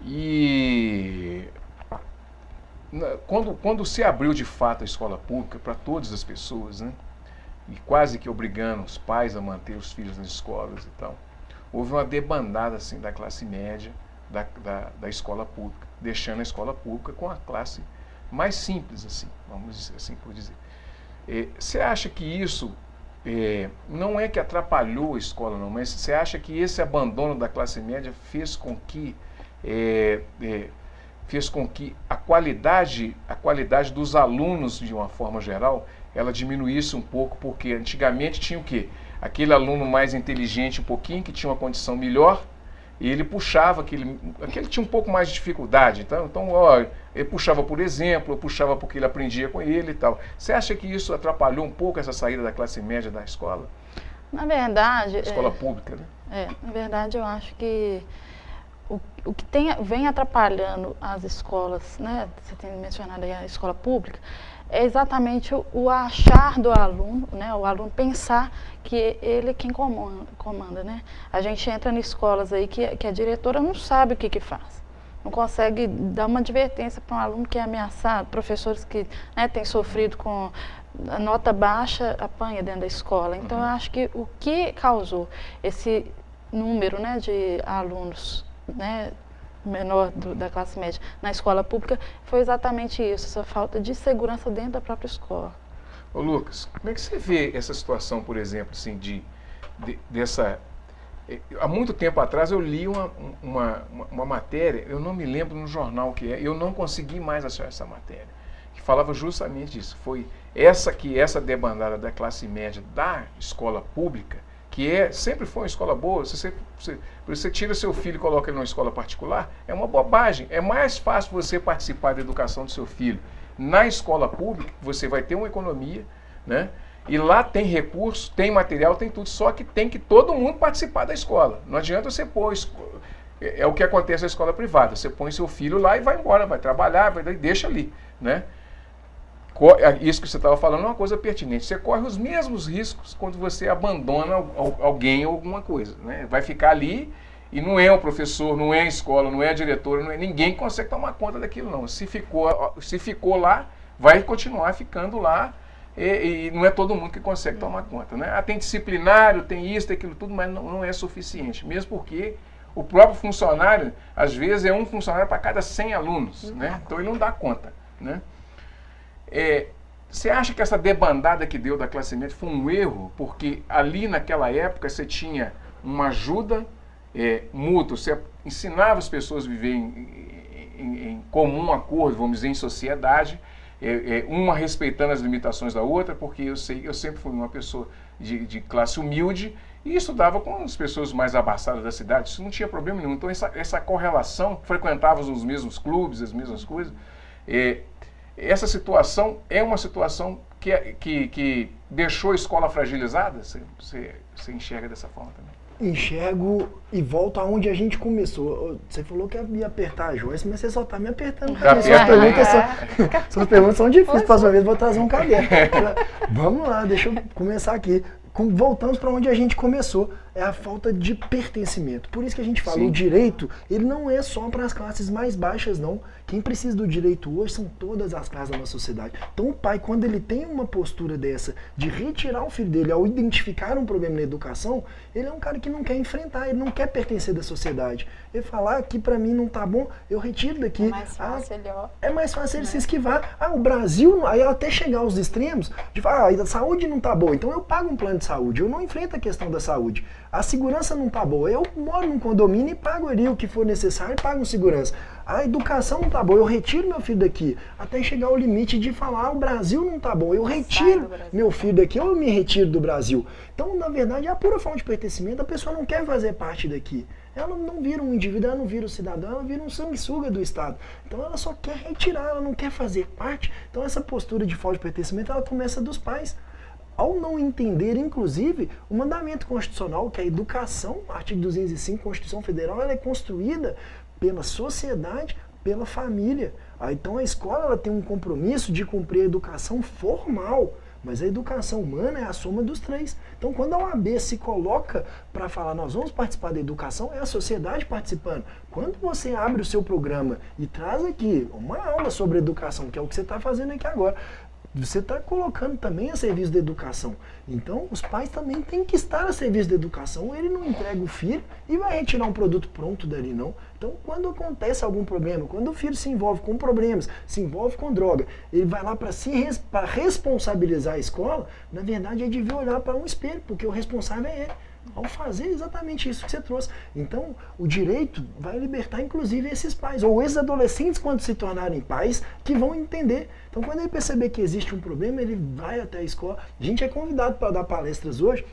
E quando se abriu de fato a escola pública para todas as pessoas, né, e quase que obrigando os pais a manter os filhos nas escolas e tal, houve uma debandada assim, da classe média da escola pública, deixando a escola pública com a classe mais simples, assim, vamos dizer assim por dizer. Você acha que isso não é que atrapalhou a escola, não, mas você acha que esse abandono da classe média fez com que a qualidade dos alunos, de uma forma geral, ela diminuísse um pouco, porque antigamente tinha o quê? Aquele aluno mais inteligente um pouquinho, que tinha uma condição melhor, e ele puxava aquele tinha um pouco mais de dificuldade. Então ele puxava por exemplo, puxava porque ele aprendia com ele e tal. Você acha que isso atrapalhou um pouco essa saída da classe média da escola? Na verdade... Escola pública, né? Na verdade, eu acho que o que vem atrapalhando as escolas, né? Você tem mencionado aí a escola pública, é exatamente o achar do aluno, né? O aluno pensar que ele é quem comanda, né? A gente entra em escolas aí que a diretora não sabe o que faz. Não consegue dar uma advertência para um aluno que é ameaçado, professores que, né, têm sofrido com a nota baixa, apanha dentro da escola. Então, eu acho que o que causou esse número, né, de alunos, né, menor da classe média na escola pública foi exatamente isso, essa falta de segurança dentro da própria escola. Ô Lucas, como é que você vê essa situação, por exemplo, assim, dessa... Há muito tempo atrás eu li uma matéria, eu não me lembro no jornal que é, eu não consegui mais achar essa matéria, que falava justamente disso. Foi essa debandada da classe média da escola pública, que sempre foi uma escola boa. Se você tira seu filho e coloca ele numa escola particular, é uma bobagem. É mais fácil você participar da educação do seu filho na escola pública, você vai ter uma economia, né? E lá tem recurso, tem material, tem tudo, só que tem que todo mundo participar da escola. Não adianta você pôr... É o que acontece na escola privada. Você põe seu filho lá e vai embora, vai trabalhar, deixa ali, né? Isso que você estava falando é uma coisa pertinente. Você corre os mesmos riscos quando você abandona alguém ou alguma coisa, né? Vai ficar ali e não é o professor, não é a escola, não é a diretora, não é ninguém que consegue tomar conta daquilo, não. Se ficou lá, vai continuar ficando lá e não é todo mundo que consegue tomar conta, né? Tem disciplinário, tem isso, tem aquilo tudo, mas não é suficiente, mesmo porque o próprio funcionário, às vezes, é um funcionário para cada 100 alunos, né? Então ele não dá conta, né? Você acha que essa debandada que deu da classe média foi um erro? Porque ali naquela época você tinha uma ajuda mútua, você ensinava as pessoas a viver em comum acordo, vamos dizer, em sociedade, uma respeitando as limitações da outra, porque eu sempre fui uma pessoa de classe humilde e estudava com as pessoas mais abastadas da cidade, isso não tinha problema nenhum. Então essa correlação, frequentávamos os mesmos clubes, as mesmas coisas, essa situação é uma situação que deixou a escola fragilizada? Você enxerga dessa forma também? Enxergo e volto aonde a gente começou. Você falou que ia apertar a Joyce, mas você só está me apertando. Suas perguntas são difíceis. Próxima vez vou trazer um caderno. Vamos lá, deixa eu começar aqui. Voltamos para onde a gente começou, é a falta de pertencimento. Por isso que a gente fala, o direito, ele não é só para as classes mais baixas, não. Quem precisa do direito hoje são todas as classes da nossa sociedade. Então o pai, quando ele tem uma postura dessa, de retirar o filho dele ao identificar um problema na educação, ele é um cara que não quer enfrentar, ele não quer pertencer da sociedade. Ele falar que para mim não tá bom, eu retiro daqui. É mais fácil ele se esquivar. O Brasil, aí até chegar aos extremos, de falar, a saúde não tá boa, então eu pago um plano de saúde, eu não enfrento a questão da saúde. A segurança não tá boa, eu moro num condomínio e pago ali o que for necessário e pago um segurança. A educação não tá boa, eu retiro meu filho daqui. Até chegar ao limite de falar, o Brasil não tá bom, eu retiro meu filho daqui, ou eu me retiro do Brasil. Então, na verdade, é a pura forma de pertencimento, a pessoa não quer fazer parte daqui. Ela não vira um indivíduo, ela não vira um cidadão, ela vira um sanguessuga do Estado. Então ela só quer retirar, ela não quer fazer parte. Então essa postura de falta de pertencimento, ela começa dos pais. Ao não entender, inclusive, o mandamento constitucional, que é a educação, artigo 205, Constituição Federal, ela é construída pela sociedade, pela família. Então a escola ela tem um compromisso de cumprir a educação formal, mas a educação humana é a soma dos três. Então quando a OAB se coloca para falar, nós vamos participar da educação, é a sociedade participando. Quando você abre o seu programa e traz aqui uma aula sobre educação, que é o que você está fazendo aqui agora, você está colocando também a serviço da educação. Então, os pais também têm que estar a serviço da educação. Ele não entrega o filho e vai retirar um produto pronto dali, não. Então, quando acontece algum problema, quando o filho se envolve com problemas, se envolve com droga, ele vai lá para responsabilizar a escola, na verdade, ele devia olhar para um espelho, porque o responsável é ele. Ao fazer exatamente isso que você trouxe. Então, o direito vai libertar, inclusive, esses pais, ou esses adolescentes, quando se tornarem pais, que vão entender. Então, quando ele perceber que existe um problema, ele vai até a escola. A gente é convidado para dar palestras hoje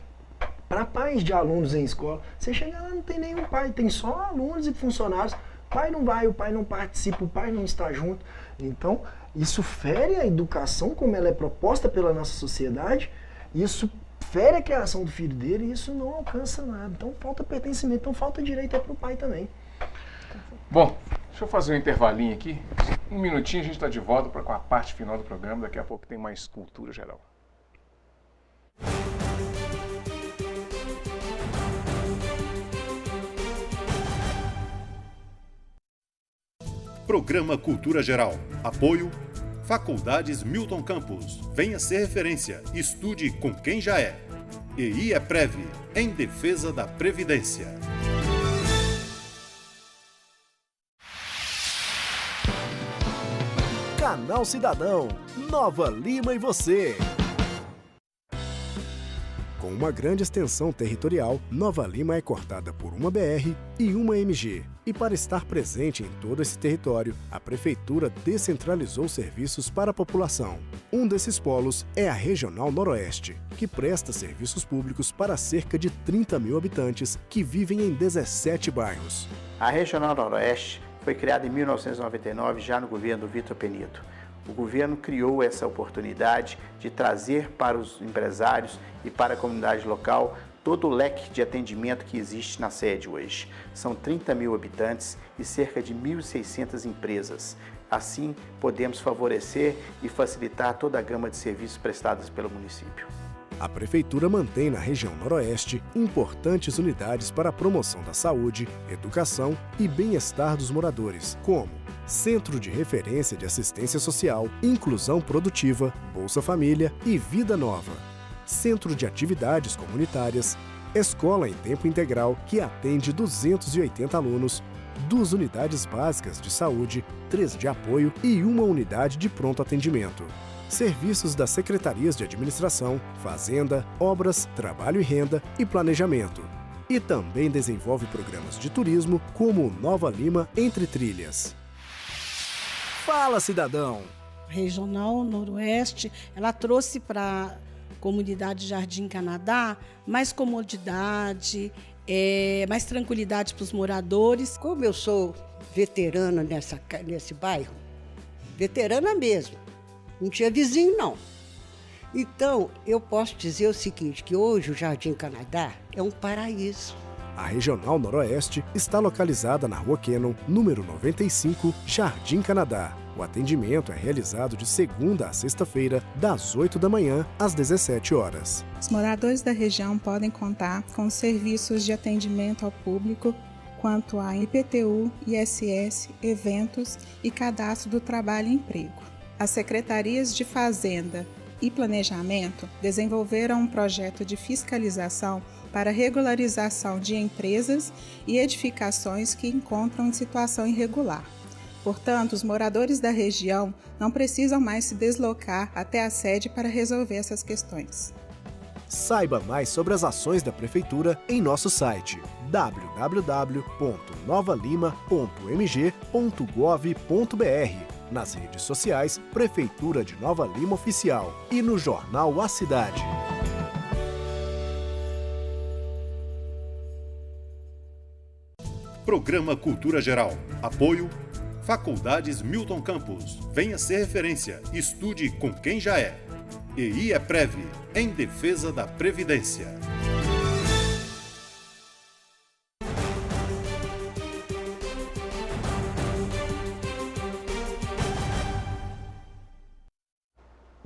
para pais de alunos em escola. Você chega lá, não tem nenhum pai, tem só alunos e funcionários. O pai não vai, o pai não participa, o pai não está junto. Então, isso fere a educação como ela é proposta pela nossa sociedade, isso fere a criação do filho dele e isso não alcança nada. Então falta pertencimento, então falta direito é para o pai também. Bom, deixa eu fazer um intervalinho aqui. Um minutinho a gente está de volta para a parte final do programa. Daqui a pouco tem mais cultura geral. Programa Cultura Geral. Apoio Faculdades Milton Campos. Venha ser referência. Estude com quem já é. EI é Prev, em defesa da Previdência. Canal Cidadão, Nova Lima e você. Com uma grande extensão territorial, Nova Lima é cortada por uma BR e uma MG. E para estar presente em todo esse território, a Prefeitura descentralizou serviços para a população. Um desses polos é a Regional Noroeste, que presta serviços públicos para cerca de 30 mil habitantes que vivem em 17 bairros. A Regional Noroeste foi criada em 1999, já no governo do Vitor Penido. O governo criou essa oportunidade de trazer para os empresários e para a comunidade local todo o leque de atendimento que existe na sede hoje. São 30 mil habitantes e cerca de 1.600 empresas. Assim, podemos favorecer e facilitar toda a gama de serviços prestados pelo município. A Prefeitura mantém na região Noroeste importantes unidades para a promoção da saúde, educação e bem-estar dos moradores, como Centro de Referência de Assistência Social, Inclusão Produtiva, Bolsa Família e Vida Nova. Centro de Atividades Comunitárias, Escola em Tempo Integral, que atende 280 alunos, 2 unidades básicas de saúde, 3 de apoio e 1 unidade de pronto atendimento. Serviços das Secretarias de Administração, Fazenda, Obras, Trabalho e Renda e Planejamento. E também desenvolve programas de turismo como o Nova Lima Entre Trilhas. Fala, cidadão! Regional Noroeste, ela trouxe para a comunidade Jardim Canadá mais comodidade, mais tranquilidade para os moradores. Como eu sou veterana nesse bairro, veterana mesmo, não tinha vizinho não. Então, eu posso dizer o seguinte, que hoje o Jardim Canadá é um paraíso. A Regional Noroeste está localizada na Rua Cannon, número 95, Jardim Canadá. O atendimento é realizado de segunda a sexta-feira, das 8 da manhã às 17 horas. Os moradores da região podem contar com serviços de atendimento ao público quanto a IPTU, ISS, eventos e cadastro do trabalho e emprego. As secretarias de Fazenda e Planejamento desenvolveram um projeto de fiscalização para regularização de empresas e edificações que encontram em situação irregular. Portanto, os moradores da região não precisam mais se deslocar até a sede para resolver essas questões. Saiba mais sobre as ações da Prefeitura em nosso site www.novalima.mg.gov.br, nas redes sociais Prefeitura de Nova Lima Oficial e no jornal A Cidade. Programa Cultura Geral. Apoio Faculdades Milton Campos. Venha ser referência. Estude com quem já é. EI é Prev, em defesa da Previdência.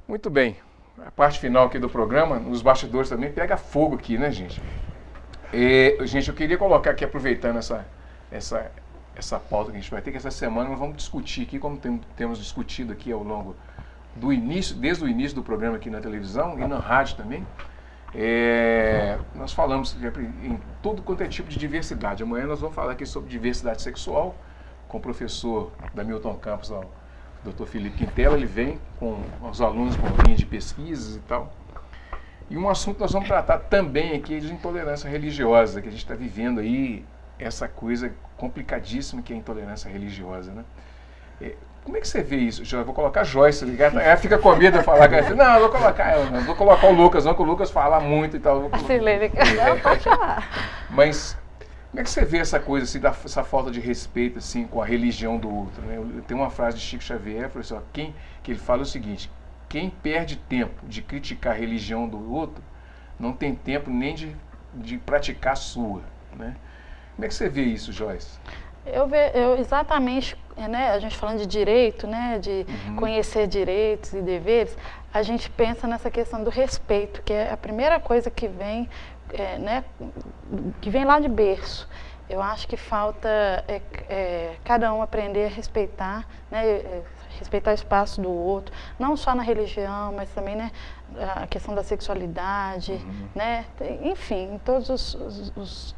Muito bem. A parte final aqui do programa, nos bastidores também, pega fogo aqui, né, gente? Gente, eu queria colocar aqui, aproveitando essa pauta que a gente vai ter, que essa semana nós vamos discutir aqui, como temos discutido aqui ao longo do início, desde o início do programa aqui na televisão e na rádio também. Nós falamos em todo quanto é tipo de diversidade. Amanhã nós vamos falar aqui sobre diversidade sexual com o professor da Milton Campos, o Dr. Felipe Quintela. Ele vem com os alunos com linha de pesquisas e tal. E um assunto que nós vamos tratar também aqui é de intolerância religiosa, que a gente está vivendo aí essa coisa complicadíssima que é a intolerância religiosa, né? Como é que você vê isso? Já vou colocar a Joyce, ela fica com medo de falar. Não, eu vou colocar ela, não vou colocar o Lucas, não, que o Lucas fala muito e tal. Pode falar. Mas como é que você vê essa coisa, assim, essa falta de respeito assim, com a religião do outro, né? Tem uma frase de Chico Xavier, professor, que ele fala o seguinte: quem perde tempo de criticar a religião do outro, não tem tempo nem de praticar a sua, né? Como é que você vê isso, Joyce? Eu exatamente, né, a gente falando de direito, né, de conhecer direitos e deveres, a gente pensa nessa questão do respeito, que é a primeira coisa que vem, né, que vem lá de berço. Eu acho que falta cada um aprender a respeitar, né, respeitar o espaço do outro, não só na religião, mas também, né, a questão da sexualidade, né, enfim, em todos os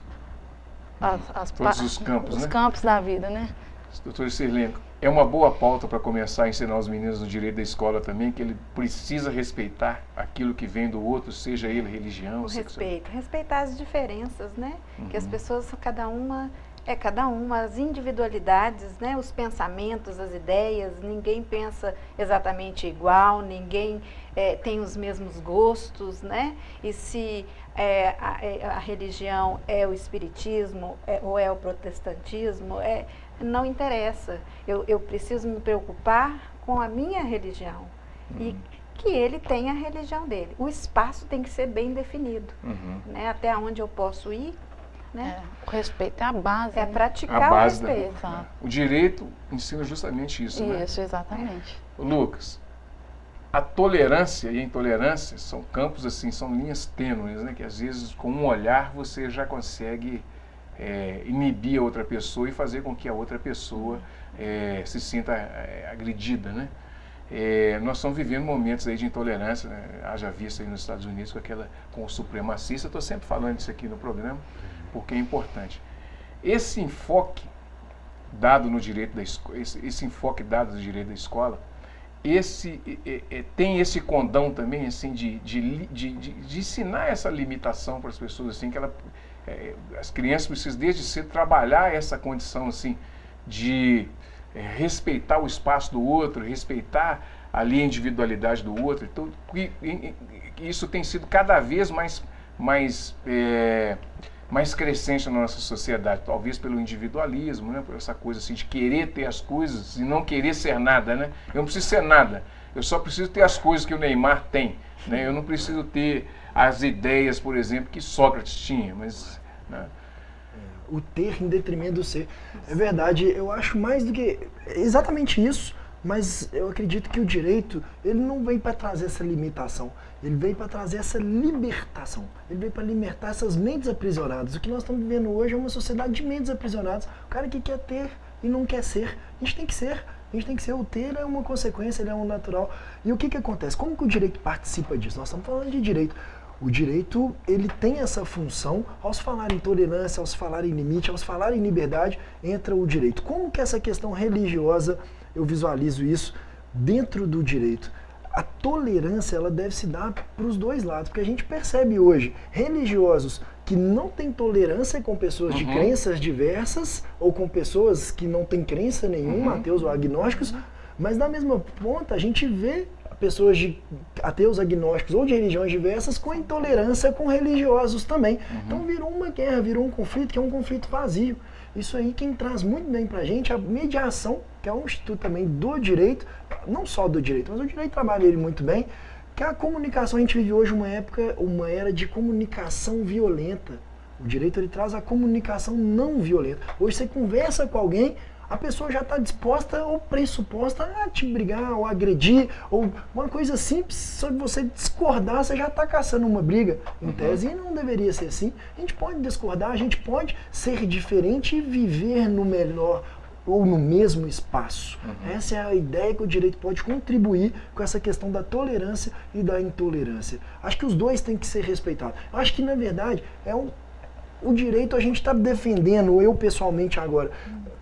campos, né? Campos da vida, né? Doutor Sirlene, É uma boa pauta para começar a ensinar os meninos no direito da escola também, que ele precisa respeitar aquilo que vem do outro, seja ele religião, o respeito, respeitar as diferenças, né? Que as pessoas, cada uma, as individualidades, né? Os pensamentos, as ideias, ninguém pensa exatamente igual, ninguém tem os mesmos gostos, né? E se a religião é o espiritismo ou é o protestantismo, não interessa. Eu preciso me preocupar com a minha religião e que ele tenha a religião dele. O espaço tem que ser bem definido, né? Até onde eu posso ir, né? O respeito é a base. É né? praticar o respeito. O direito ensina justamente isso, né? Isso, exatamente. Lucas, a tolerância e a intolerância são campos assim, são linhas tênues, né? Que às vezes com um olhar você já consegue inibir a outra pessoa e fazer com que a outra pessoa se sinta agredida, né? Nós estamos vivendo momentos aí de intolerância, né? Haja vista aí nos Estados Unidos com o supremacista. Estou sempre falando isso aqui no programa porque é importante. Esse enfoque dado no direito da escola, esse enfoque dado no direito da escola, tem esse condão também assim de ensinar essa limitação para as pessoas assim que as crianças precisam desde cedo trabalhar essa condição assim de respeitar o espaço do outro, respeitar ali a individualidade do outro. Então, isso tem sido cada vez mais crescente na nossa sociedade, talvez pelo individualismo, né? Por essa coisa assim de querer ter as coisas e não querer ser nada, né? Eu não preciso ser nada, eu só preciso ter as coisas que o Neymar tem, né? Eu não preciso ter as ideias, por exemplo, que Sócrates tinha, mas... Né? O ter em detrimento do ser. É verdade, eu acho mais do que exatamente isso, mas eu acredito que o direito, ele não vem para trazer essa limitação, ele veio para trazer essa libertação, ele veio para libertar essas mentes aprisionadas. O que nós estamos vivendo hoje é uma sociedade de mentes aprisionadas. O cara que quer ter e não quer ser, a gente tem que ser. O ter é uma consequência, ele é um natural. E o que acontece? Como que o direito participa disso? Nós estamos falando de direito. O direito, ele tem essa função, ao se falar em tolerância, ao se falar em limite, ao se falar em liberdade, entra o direito. Como que essa questão religiosa, eu visualizo isso dentro do direito? A tolerância, ela deve se dar para os dois lados, porque a gente percebe hoje religiosos que não têm tolerância com pessoas de crenças diversas, ou com pessoas que não têm crença nenhuma, ateus ou agnósticos, mas na mesma ponta a gente vê pessoas de ateus, agnósticos ou de religiões diversas com intolerância com religiosos também. Então virou uma guerra, virou um conflito que é um conflito vazio. Isso aí quem traz muito bem pra gente é a mediação, que é um instituto também do direito, não só do direito, mas o direito trabalha ele muito bem, que a comunicação. A gente vive hoje uma era de comunicação violenta. O direito ele traz a comunicação não violenta. Hoje você conversa com alguém, a pessoa já está disposta ou pressuposta a te brigar ou agredir, ou uma coisa simples, só de você discordar, você já está caçando uma briga. Em tese, e não deveria ser assim. A gente pode discordar, a gente pode ser diferente e viver no melhor ou no mesmo espaço. Essa é a ideia que o direito pode contribuir com essa questão da tolerância e da intolerância. Acho que os dois têm que ser respeitados. Eu acho que, na verdade, o direito a gente está defendendo, eu pessoalmente agora,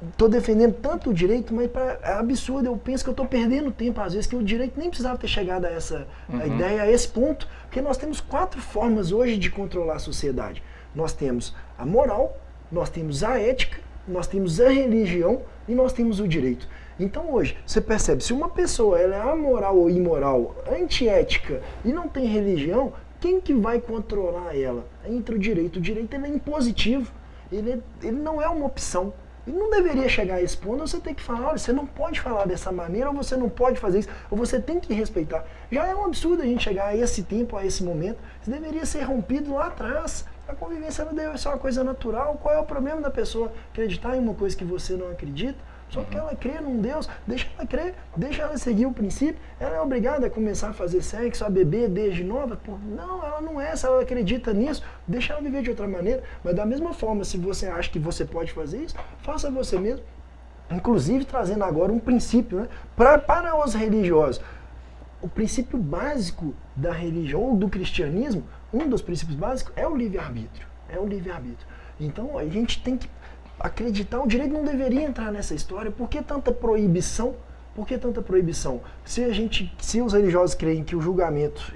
estou defendendo tanto o direito, mas é absurdo, eu penso que eu estou perdendo tempo às vezes, que o direito nem precisava ter chegado a essa a ideia, a esse ponto, porque nós temos 4 formas hoje de controlar a sociedade. Nós temos a moral, nós temos a ética, nós temos a religião e nós temos o direito. Então hoje, você percebe, se uma pessoa ela é amoral ou imoral, antiética e não tem religião, quem que vai controlar ela? Entra o direito. O direito ele é impositivo, ele não é uma opção. Ele não deveria chegar a esse ponto, você tem que falar, olha, você não pode falar dessa maneira, ou você não pode fazer isso, ou você tem que respeitar. Já é um absurdo a gente chegar a esse tempo, a esse momento. Isso deveria ser rompido lá atrás. A convivência não deve ser uma coisa natural. Qual é o problema da pessoa acreditar em uma coisa que você não acredita? Só porque ela crê num Deus, deixa ela crer, deixa ela seguir o princípio. Ela é obrigada a começar a fazer sexo, a beber desde nova? Não, ela não é. Se ela acredita nisso, deixa ela viver de outra maneira. Mas da mesma forma, se você acha que você pode fazer isso, faça você mesmo. Inclusive trazendo agora um princípio, né? Para os religiosos. O princípio básico da religião ou do cristianismo, um dos princípios básicos é o livre-arbítrio. É o livre-arbítrio. Então a gente tem que acreditar, o direito não deveria entrar nessa história. Por que tanta proibição? Por que tanta proibição? Se os religiosos creem que o julgamento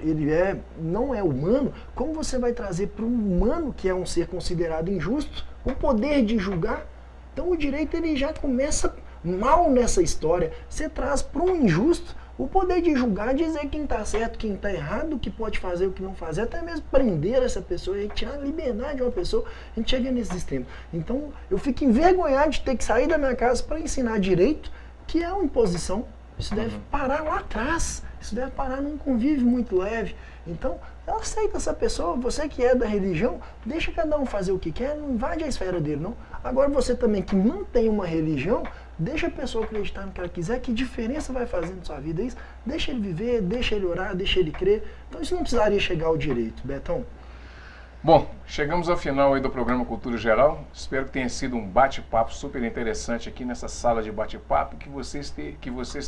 não é humano, como você vai trazer para um humano, que é um ser considerado injusto, o poder de julgar? Então o direito ele já começa mal nessa história. Você traz para um injusto o poder de julgar, dizer quem está certo, quem está errado, o que pode fazer, o que não fazer, até mesmo prender essa pessoa, retirar a liberdade de uma pessoa. A gente chega nesse extremo. Então eu fico envergonhado de ter que sair da minha casa para ensinar direito, que é uma imposição. Isso deve parar lá atrás. Isso deve parar num convívio muito leve. Então, aceita essa pessoa. Você que é da religião, deixa cada um fazer o que quer, não invade a esfera dele, não. Agora você também que não tem uma religião, deixa a pessoa acreditar no que ela quiser. Que diferença vai fazer na sua vida isso? Deixa ele viver, deixa ele orar, deixa ele crer. Então isso não precisaria chegar ao direito, Betão. Bom, chegamos ao final aí do programa Cultura Geral. Espero que tenha sido um bate-papo super interessante aqui nessa sala de bate-papo, que vocês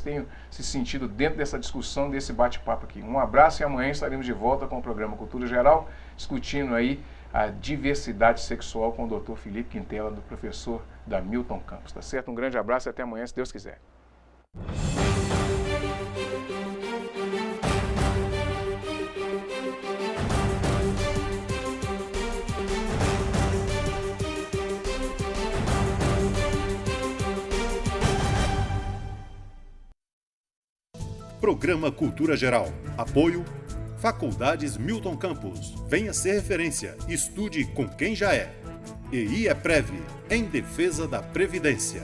tenham se sentido dentro dessa discussão, desse bate-papo aqui. Um abraço e amanhã estaremos de volta com o programa Cultura Geral, discutindo aí a diversidade sexual com o Dr. Felipe Quintela, do professor da Milton Campos, tá certo? Um grande abraço e até amanhã, se Deus quiser. Programa Cultura Geral. Apoio Faculdades Milton Campos. Venha ser referência. Estude com quem já é. EI é Prev, em defesa da Previdência.